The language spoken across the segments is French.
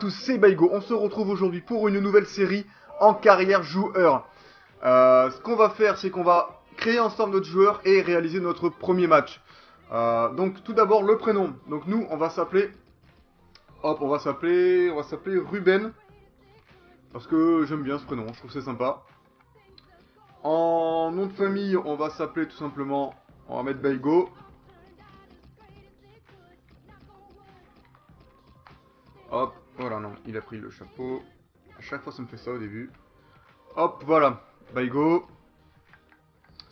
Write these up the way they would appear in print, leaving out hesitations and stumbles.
tous, c'est Baigo. On se retrouve aujourd'hui pour une nouvelle série en carrière joueur. Ce qu'on va faire, c'est qu'on va créer ensemble notre joueur et réaliser notre premier match. Donc tout d'abord le prénom. Donc nous, on va s'appeler, hop, on va s'appeler Ruben parce que j'aime bien ce prénom, je trouve c'est sympa. En nom de famille, on va s'appeler tout simplement, on va mettre Baigo. Hop, voilà, non, il a pris le chapeau. À chaque fois, ça me fait ça au début. Hop, voilà, Baigo.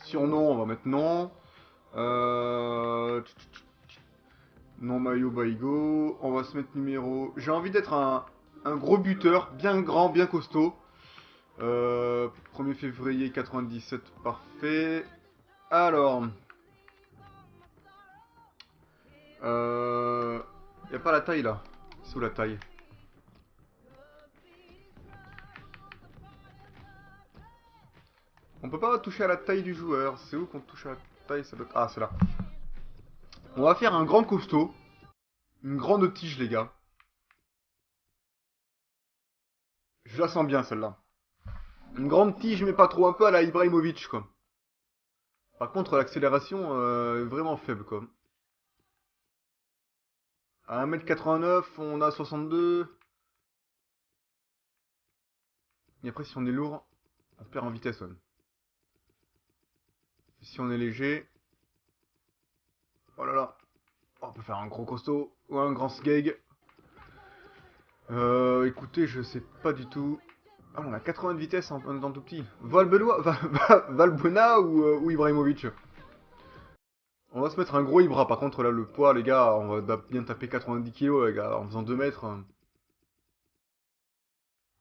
Surnom, on va mettre nom. Non maillot Baigo. On va se mettre numéro. J'ai envie d'être un gros buteur, bien grand, bien costaud. 1er février 97, parfait. Alors. Y a pas la taille là. C'est où la taille? On peut pas toucher à la taille du joueur. C'est où qu'on touche à la taille? Ça doit... Ah, c'est là. On va faire un grand costaud. Une grande tige, les gars. Je la sens bien, celle-là. Une grande tige, mais pas trop. Un peu à la Ibrahimovic, quoi. Par contre, l'accélération est vraiment faible, quoi. À 1m89, on a 62. Et après, si on est lourd, on perd en vitesse, ouais. Si on est léger... Oh là là. On peut faire un gros costaud ou un grand sgeg. Écoutez, je sais pas du tout. Ah, on a 80 de vitesse en étant tout petit. Valbuena ou Ibrahimovic. On va se mettre un gros Ibra. Par contre, là, le poids, les gars, on va bien taper 90 kilos, les gars, en faisant 2 mètres. Alors,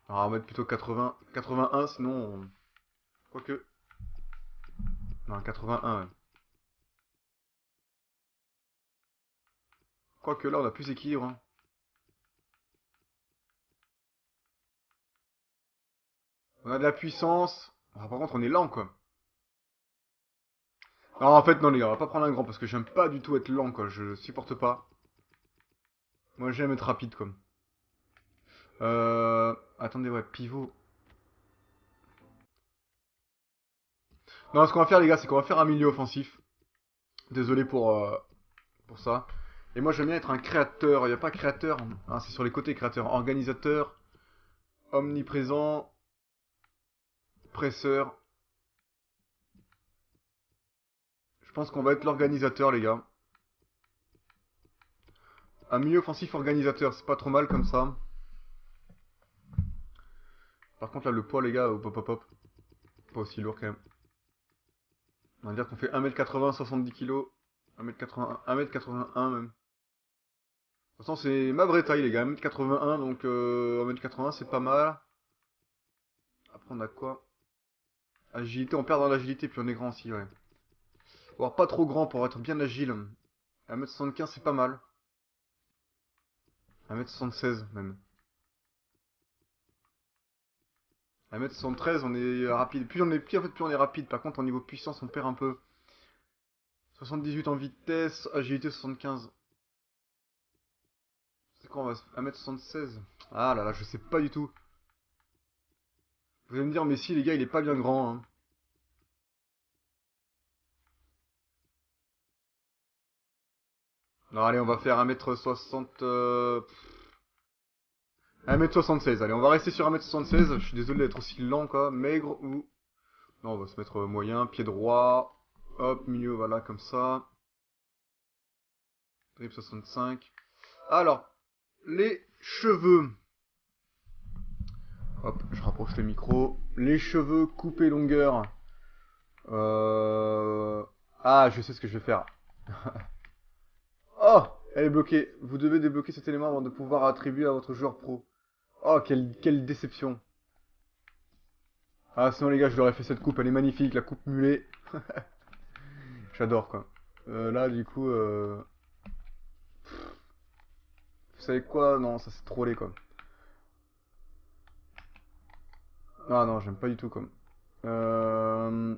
on va mettre plutôt 80, 81, sinon... Quoique... Non, 81, ouais. Quoique là, on a plus d'équilibre, hein. On a de la puissance. Ah, par contre, on est lent, quoi. Non, en fait, non, les gars, on va pas prendre un grand, parce que j'aime pas du tout être lent, quoi. Je supporte pas. Moi, j'aime être rapide, quoi. Attendez, ouais, pivot. Non, ce qu'on va faire, les gars, c'est qu'on va faire un milieu offensif. Désolé pour ça. Et moi, j'aime bien être un créateur. Il n'y a pas créateur. Hein, c'est sur les côtés créateur. Organisateur, omniprésent, presseur. Je pense qu'on va être l'organisateur, les gars. Un milieu offensif organisateur, c'est pas trop mal comme ça. Par contre, là, le poids, les gars, hop, hop, hop, hop. Pas aussi lourd, quand même. On va dire qu'on fait 1m80, 70 kg. 1m80, 1m81 même. De toute façon, c'est ma vraie taille, les gars. 1m81, donc 1m80, c'est pas mal. Après, on a quoi? Agilité, on perd dans l'agilité, puis on est grand aussi, ouais. Voire pas trop grand pour être bien agile. 1m75, c'est pas mal. 1m76 même. 1m73, on est rapide. Plus on est petit, en fait, plus on est rapide. Par contre, au niveau puissance, on perd un peu. 78 en vitesse, agilité 75. C'est quoi, on va 1m76? Ah là là, je sais pas du tout. Vous allez me dire, mais si, les gars, il est pas bien grand, hein. Non, allez, on va faire 1m60... 1m76, allez, on va rester sur 1m76. Je suis désolé d'être aussi lent, quoi. Maigre ou... Non, on va se mettre moyen, pied droit. Hop, milieu, voilà, comme ça. Drip 65. Alors, les cheveux. Hop, je rapproche le micro. Les cheveux coupés longueur. Ah, je sais ce que je vais faire. Oh, elle est bloquée. Vous devez débloquer cet élément avant de pouvoir attribuer à votre joueur pro. Oh, quelle déception. Ah, sinon les gars, je leur ai fait cette coupe. Elle est magnifique, la coupe mulet. J'adore, quoi. Là, du coup... Vous savez quoi? Non, ça c'est trop laid, quoi. Ah non, j'aime pas du tout, comme. On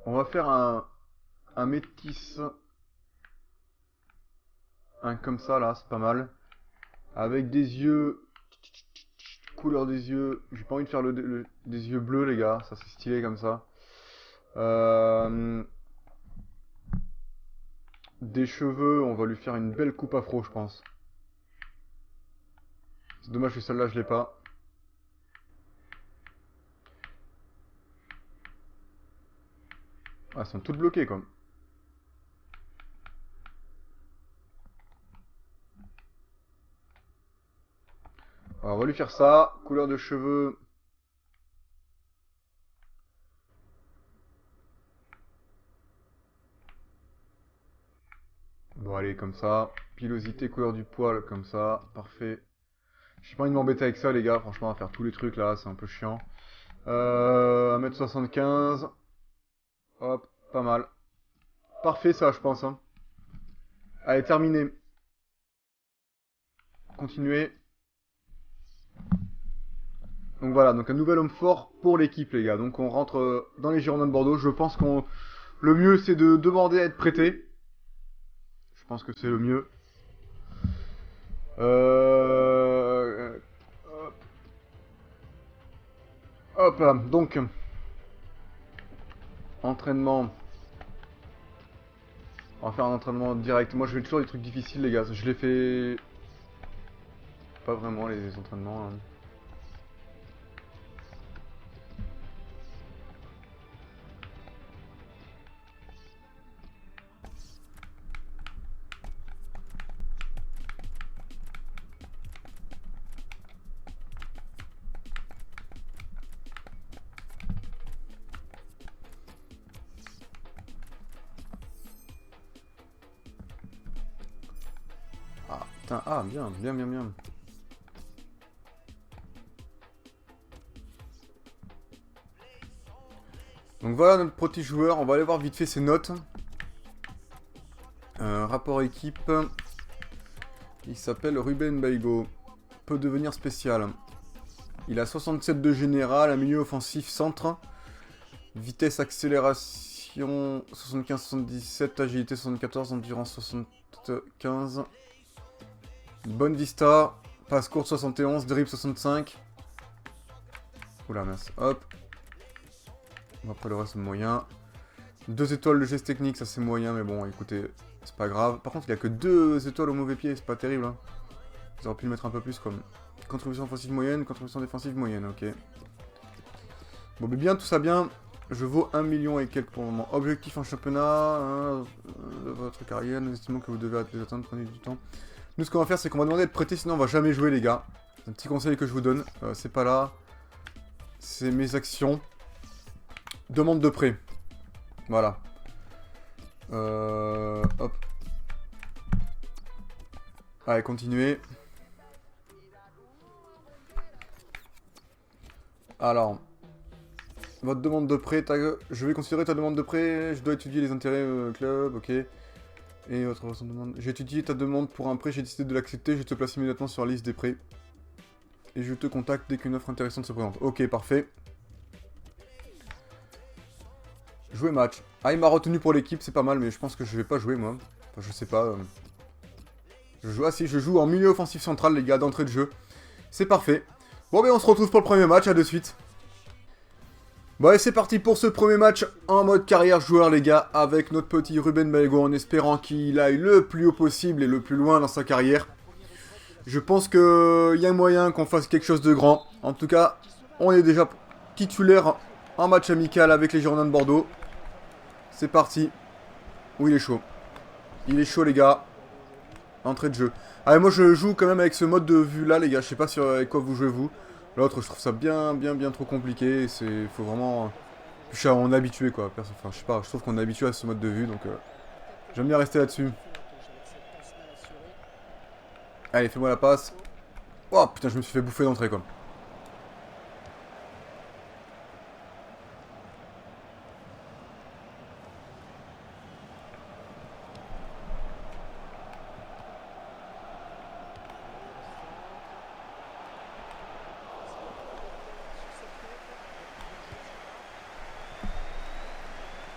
va faire un métis. Un comme ça, là, c'est pas mal. Avec des yeux... Couleur des yeux... J'ai pas envie de faire des yeux bleus, les gars. Ça, c'est stylé comme ça. Des cheveux, on va lui faire une belle coupe afro, je pense. C'est dommage que celle-là, je l'ai pas. Ah, elles sont toutes bloquées, quoi. Alors, on va lui faire ça. Couleur de cheveux. Bon, allez, comme ça. Pilosité, couleur du poil, comme ça. Parfait. J'ai pas envie de m'embêter avec ça, les gars. Franchement, à faire tous les trucs, là, c'est un peu chiant. 1m75. Hop, pas mal. Parfait, ça, je pense, hein. Allez, terminé. Continuez. Donc voilà, donc un nouvel homme fort pour l'équipe, les gars. Donc on rentre dans les Girondins de Bordeaux. Je pense qu'on le mieux, c'est de demander à être prêté. Je pense que c'est le mieux. Hop, hop là. Donc, entraînement. On va faire un entraînement direct. Moi, je fais toujours des trucs difficiles, les gars. Je les fais pas vraiment, les entraînements, hein. Ah, putain. Ah, bien, bien, bien, bien. Donc voilà notre petit joueur. On va aller voir vite fait ses notes. Rapport équipe. Il s'appelle Ruben Baigo. Peut devenir spécial. Il a 67 de général, un milieu offensif centre. Vitesse, accélération 75-77, agilité 74, endurance 75. Bonne vista, passe courte 71, dribble 65. Oula mince, hop. Bon, après le reste c'est moyen. 2 étoiles de geste technique, ça c'est moyen, mais bon écoutez, c'est pas grave. Par contre il y a que 2 étoiles au mauvais pied, c'est pas terrible, hein. Ils auraient pu le mettre un peu plus comme contribution offensive moyenne, contribution défensive moyenne, ok. Bon mais bien, tout ça bien. Je vaux 1 million et quelques pour le moment. Objectif en championnat, hein, de votre carrière, nous estimons que vous devez les atteindre, prenez du temps. Nous ce qu'on va faire c'est qu'on va demander d'être prêté, sinon on va jamais jouer les gars. Un petit conseil que je vous donne, c'est pas là. C'est mes actions. Demande de prêt. Voilà. Hop. Allez, continuez. Alors, votre demande de prêt, je vais considérer ta demande de prêt, je dois étudier les intérêts club, ok. Et autre demande. J'ai étudié ta demande pour un prêt, j'ai décidé de l'accepter, je te place immédiatement sur la liste des prêts. Et je te contacte dès qu'une offre intéressante se présente. Ok, parfait. Jouer match. Ah, il m'a retenu pour l'équipe, c'est pas mal, mais je pense que je vais pas jouer, moi. Enfin, je sais pas. Je joue, ah si, je joue en milieu offensif central, les gars, d'entrée de jeu. C'est parfait. Bon, ben on se retrouve pour le premier match, à de suite. Bon, allez, c'est parti pour ce premier match en mode carrière joueur, les gars, avec notre petit Ruben Baigo, en espérant qu'il aille le plus haut possible et le plus loin dans sa carrière. Je pense qu'il y a moyen qu'on fasse quelque chose de grand. En tout cas, on est déjà titulaire en match amical avec les Girondins de Bordeaux. C'est parti. Ouh, il est chaud. Il est chaud, les gars. Entrée de jeu. Allez, moi je joue quand même avec ce mode de vue là, les gars. Je sais pas sur avec quoi vous jouez vous. L'autre, je trouve ça bien trop compliqué. Faut vraiment. Je suis on est habitué quoi. Enfin, je sais pas. Je trouve qu'on est habitué à ce mode de vue, donc j'aime bien rester là-dessus. Allez, fais-moi la passe. Oh putain, je me suis fait bouffer d'entrée quoi.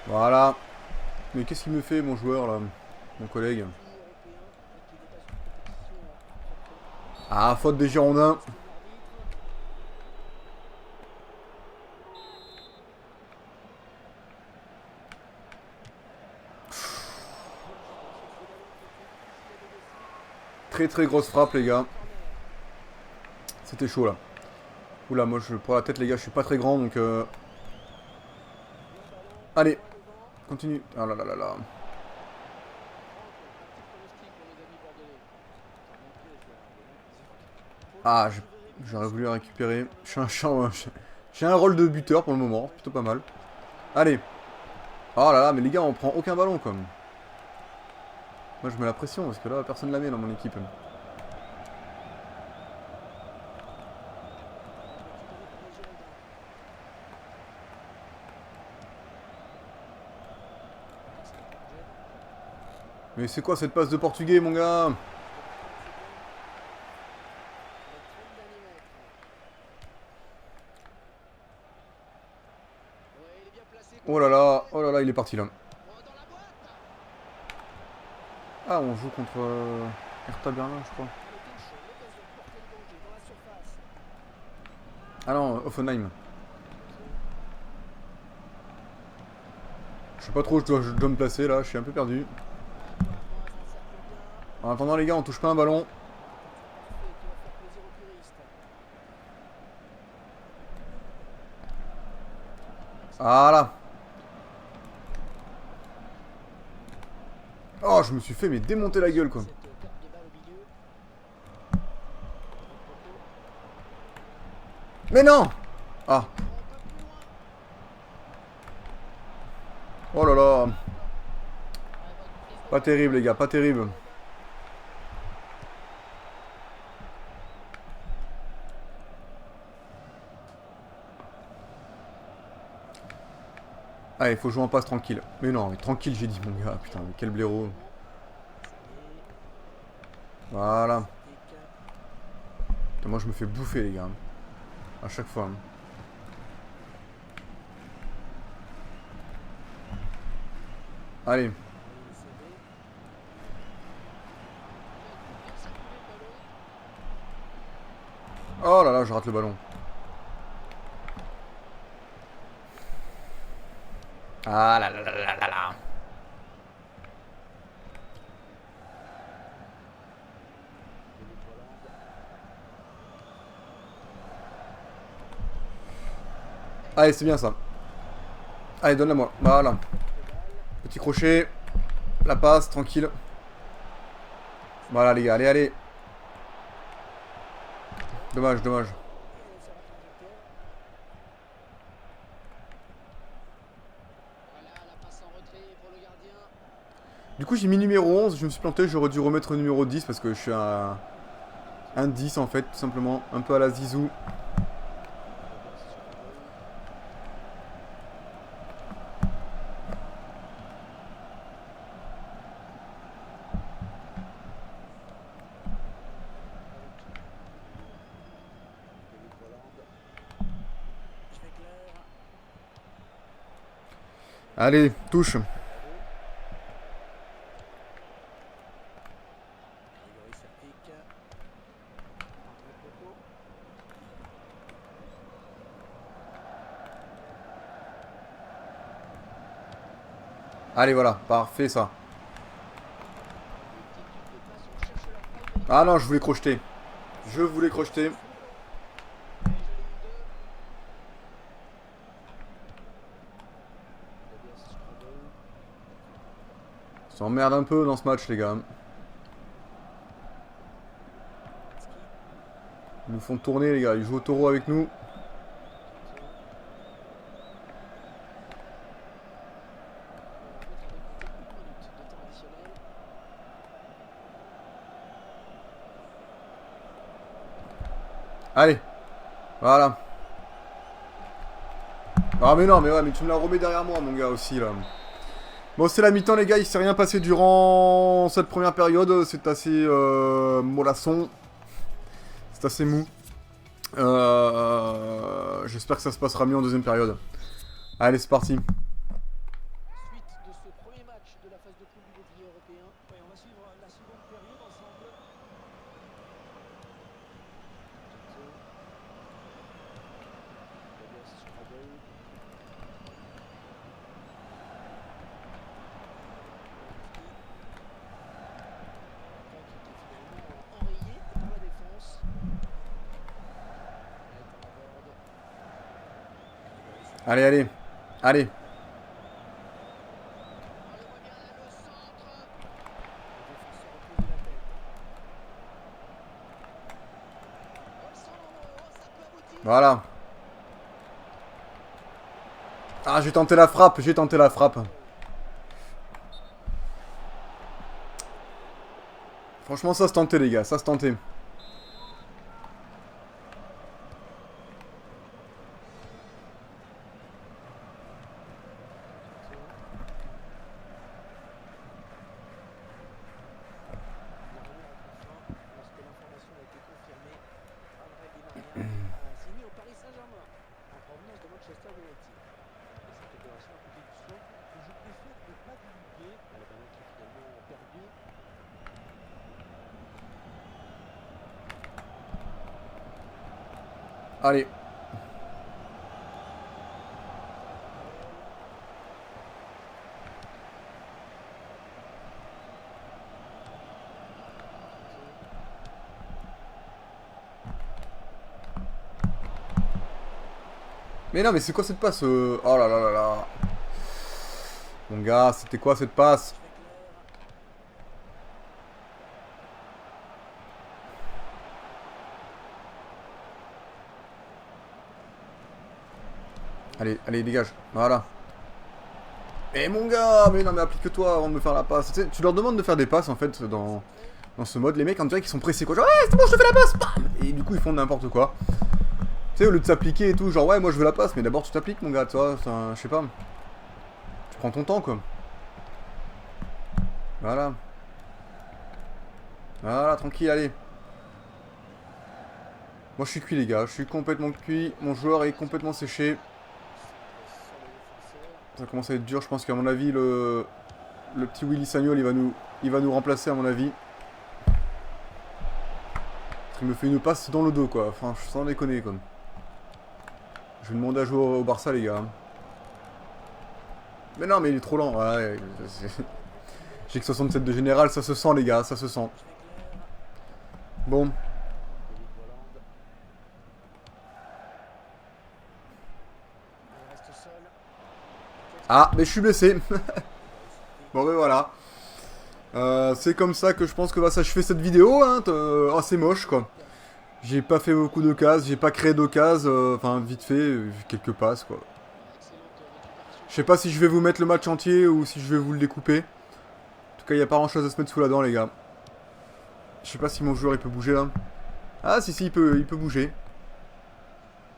Voilà. Mais qu'est-ce qu'il me fait mon joueur là? Mon collègue. Ah, faute des Girondins. Très très grosse frappe les gars. C'était chaud là. Oula, moi pour la tête les gars, je suis pas très grand donc allez, continue. Ah là là là là. Ah, j'aurais voulu la récupérer. J'ai un rôle de buteur pour le moment, plutôt pas mal. Allez. Oh là là, mais les gars, on prend aucun ballon comme. Moi je mets la pression parce que là personne la met dans mon équipe. Mais c'est quoi cette passe de portugais mon gars? Oh là là, il est parti là. Ah, on joue contre Hertha Berlin, je crois. Ah non, Offenheim. Je sais pas trop où je dois me placer là, je suis un peu perdu. En attendant les gars, on touche pas un ballon. Voilà. Oh, je me suis fait mais démonter la gueule quoi. Mais non. Ah. Oh là là. Pas terrible les gars, pas terrible. Allez, faut jouer en passe tranquille. Mais non, mais tranquille j'ai dit mon gars. Putain, mais quel blaireau. Voilà. Putain, moi je me fais bouffer les gars. À chaque fois. Allez. Oh là là, je rate le ballon. Ah là là là là là là. Allez, c'est bien ça. Allez, donne-la moi. Voilà. Petit crochet. La passe, tranquille. Voilà les gars, allez, allez. Dommage, dommage. Du coup, j'ai mis numéro 11, je me suis planté, j'aurais dû remettre numéro 10 parce que je suis un 10 en fait, tout simplement. Un peu à la Zizou. Allez, touche. Allez, voilà, parfait ça. Ah non, je voulais crocheter. Je voulais crocheter. On s'emmerde un peu dans ce match, les gars. Ils nous font tourner, les gars. Ils jouent au taureau avec nous. Allez. Voilà. Ah mais non, mais ouais, mais tu me la remets derrière moi, mon gars, aussi, là. Bon, c'est la mi-temps, les gars. Il s'est rien passé durant cette première période. C'est assez mollasson. C'est assez mou. J'espère que ça se passera mieux en deuxième période. Allez, c'est parti. Allez, allez. Allez. Voilà. Ah, j'ai tenté la frappe, j'ai tenté la frappe. Franchement, ça se tentait, les gars, ça se tentait. Allez. Mais non, mais c'est quoi cette passe Oh là là là là. Mon gars, c'était quoi cette passe? Allez, allez, dégage. Voilà. Eh mon gars, mais non, mais applique-toi avant de me faire la passe. Tu sais, tu leur demandes de faire des passes en fait dans ce mode. Les mecs, on dirait qu'ils sont pressés quoi. Genre, ouais, c'est bon, je te fais la passe. Bam. Et du coup, ils font n'importe quoi. Tu sais, au lieu de s'appliquer et tout, genre, ouais, moi je veux la passe, mais d'abord tu t'appliques, mon gars, tu vois. Je sais pas. Tu prends ton temps quoi. Voilà. Voilà, tranquille, allez. Moi je suis cuit, les gars. Je suis complètement cuit. Mon joueur est complètement séché. Ça commence à être dur. Je pense qu'à mon avis, le petit Willy Sagnol, il va nous remplacer, à mon avis. Il me fait une passe dans le dos, quoi. Enfin, sans déconner, quoi. Je vais demander à jouer au Barça, les gars. Mais non, mais il est trop lent. Ouais, j'ai que 67 de général, ça se sent, les gars, ça se sent. Bon. Ah, mais je suis blessé. Bon, ben voilà. C'est comme ça que je pense que va s'achever cette vidéo. Hein. Assez moche, quoi. J'ai pas fait beaucoup d'occasions, j'ai pas créé d'occasions. Enfin, vite fait, quelques passes, quoi. Je sais pas si je vais vous mettre le match entier ou si je vais vous le découper. En tout cas, il n'y a pas grand chose à se mettre sous la dent, les gars. Je sais pas si mon joueur il peut bouger là. Ah, si, il peut bouger.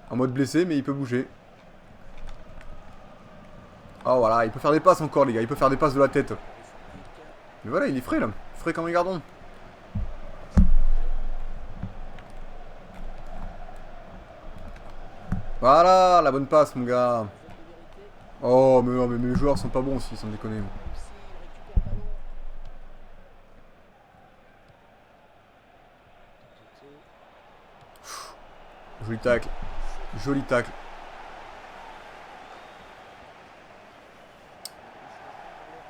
En mode blessé, mais il peut bouger. Oh voilà, il peut faire des passes encore, les gars. Il peut faire des passes de la tête. Mais voilà, il est frais là. Frais comme un gardon. Voilà, la bonne passe, mon gars. Oh, mais non, mais mes joueurs sont pas bons aussi, sans déconner. Joli tacle. Joli tacle.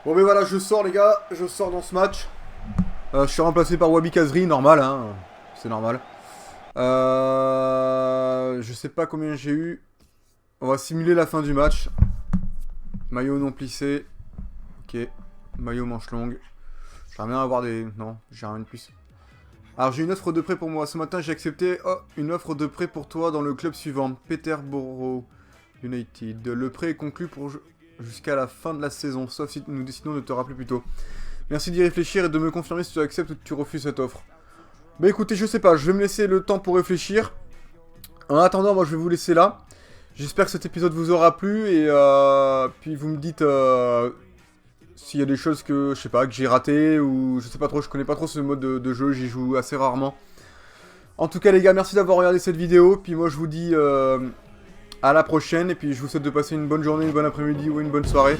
Bon, mais voilà, je sors, les gars. Je sors dans ce match. Je suis remplacé par Wabi Kazri, normal, hein. C'est normal. Je sais pas combien j'ai eu. On va simuler la fin du match. Maillot non plissé. Ok. Maillot manche longue. J'aimerais bien avoir des... Non, j'ai rien de plus. Alors j'ai une offre de prêt pour moi. Ce matin j'ai accepté une offre de prêt pour toi dans le club suivant. Peterborough United. Le prêt est conclu pour jusqu'à la fin de la saison. Sauf si nous décidons de te rappeler plus tôt. Merci d'y réfléchir et de me confirmer si tu acceptes ou tu refuses cette offre. Bah écoutez, je sais pas. Je vais me laisser le temps pour réfléchir. En attendant, moi je vais vous laisser là. J'espère que cet épisode vous aura plu. Et puis vous me dites... s'il y a des choses que, je sais pas, que j'ai raté ou je sais pas trop, je connais pas trop ce mode de jeu, j'y joue assez rarement. En tout cas les gars, merci d'avoir regardé cette vidéo, puis moi je vous dis à la prochaine, et puis je vous souhaite de passer une bonne journée, une bonne après-midi ou une bonne soirée.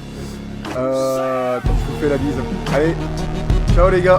Puis je vous fais la bise. Allez, ciao les gars.